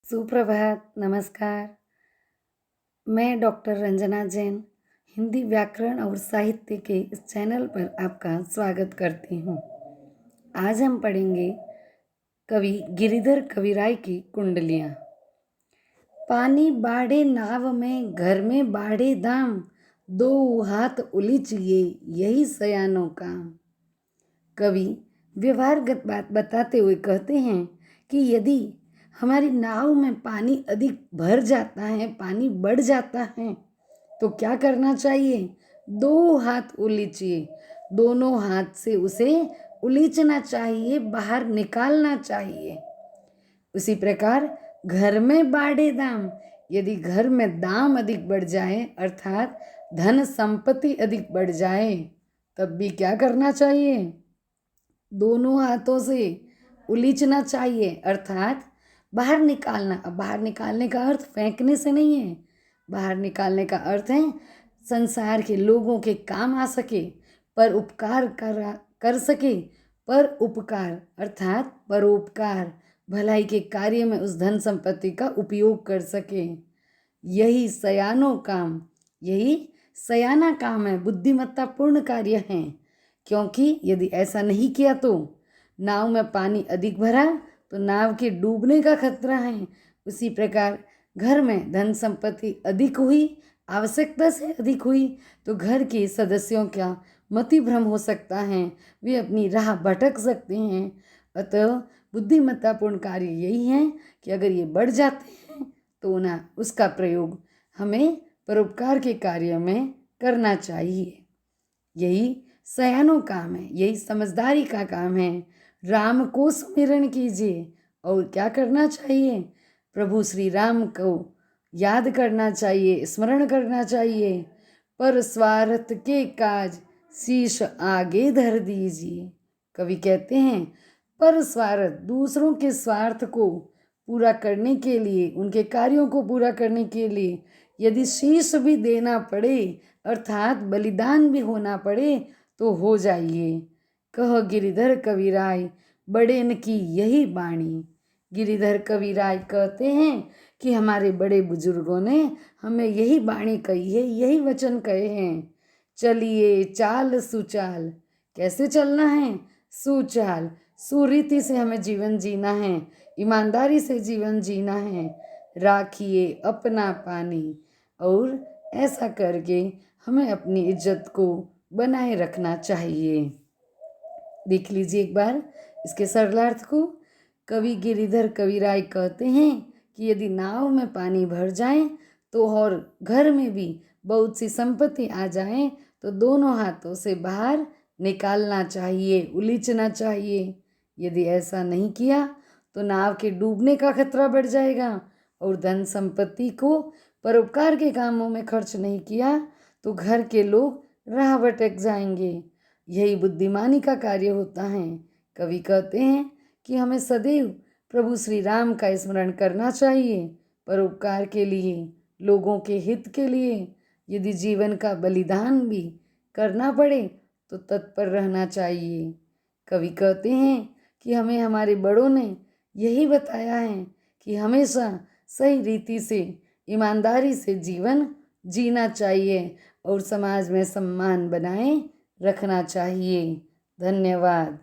सुप्रभात, नमस्कार। मैं डॉक्टर रंजना जैन हिंदी व्याकरण और साहित्य के इस चैनल पर आपका स्वागत करती हूँ। आज हम पढ़ेंगे कवि गिरिधर कविराय की कुंडलियाँ। पानी बाढ़े नाव में, घर में बाढ़े दाम, दो हाथ उलीचिए यही सयानों काम। कवि व्यवहारगत बात बताते हुए कहते हैं कि यदि हमारी नाव में पानी अधिक भर जाता है, पानी बढ़ जाता है, तो क्या करना चाहिए? दो हाथ उलीचिए, दोनों हाथ से उसे उलीचना चाहिए, बाहर निकालना चाहिए। उसी प्रकार घर में बाढ़े दाम, यदि घर में दाम अधिक बढ़ जाए अर्थात धन संपत्ति अधिक बढ़ जाए, तब भी क्या करना चाहिए? दोनों हाथों से उलीचना चाहिए अर्थात बाहर निकालना। अब बाहर निकालने का अर्थ फेंकने से नहीं है, बाहर निकालने का अर्थ है संसार के लोगों के काम आ सके, पर उपकार कर सके, पर उपकार अर्थात परोपकार, भलाई के कार्य में उस धन संपत्ति का उपयोग कर सके। यही सयानो काम, यही सयाना काम है, बुद्धिमत्तापूर्ण कार्य है। क्योंकि यदि ऐसा नहीं किया तो नाव में पानी अधिक भरा तो नाव के डूबने का खतरा है। उसी प्रकार घर में धन संपत्ति अधिक हुई, आवश्यकता से अधिक हुई, तो घर के सदस्यों का मतिभ्रम हो सकता है, वे अपनी राह भटक सकते हैं। अतः बुद्धिमत्तापूर्ण कार्य यही है कि अगर ये बढ़ जाते हैं तो ना उसका प्रयोग हमें परोपकार के कार्य में करना चाहिए। यही सयानो काम है, यही समझदारी का काम है। राम को स्मरण कीजिए और क्या करना चाहिए? प्रभु श्री राम को याद करना चाहिए, स्मरण करना चाहिए। पर स्वार्थ के काज शीश आगे धर दीजिए। कवि कहते हैं पर स्वार्थ, दूसरों के स्वार्थ को पूरा करने के लिए, उनके कार्यों को पूरा करने के लिए यदि शीश भी देना पड़े अर्थात बलिदान भी होना पड़े तो हो जाइए। कह गिरिधर कविराय बड़ेन की यही बाणी। गिरिधर कविराय कहते हैं कि हमारे बड़े बुजुर्गों ने हमें यही बाणी कही है, यही वचन कहे हैं। चलिए चाल सुचाल, कैसे चलना है? सुचाल, सुरीति से हमें जीवन जीना है, ईमानदारी से जीवन जीना है। राखिए अपना पानी, और ऐसा करके हमें अपनी इज्जत को बनाए रखना चाहिए। देख लीजिए एक बार इसके सरलार्थ को। कवि गिरिधर कविराय कहते हैं कि यदि नाव में पानी भर जाए तो और घर में भी बहुत सी संपत्ति आ जाए तो दोनों हाथों से बाहर निकालना चाहिए, उलीचना चाहिए। यदि ऐसा नहीं किया तो नाव के डूबने का खतरा बढ़ जाएगा, और धन संपत्ति को परोपकार के कामों में खर्च नहीं किया तो घर के लोग राह भटक जाएंगे। यही बुद्धिमानी का कार्य होता है। कवि कहते हैं कि हमें सदैव प्रभु श्री राम का स्मरण करना चाहिए, परोपकार के लिए, लोगों के हित के लिए। यदि जीवन का बलिदान भी करना पड़े तो तत्पर रहना चाहिए। कवि कहते हैं कि हमें हमारे बड़ों ने यही बताया है कि हमेशा सही रीति से, ईमानदारी से जीवन जीना चाहिए और समाज में सम्मान बनाए रखना चाहिए। धन्यवाद।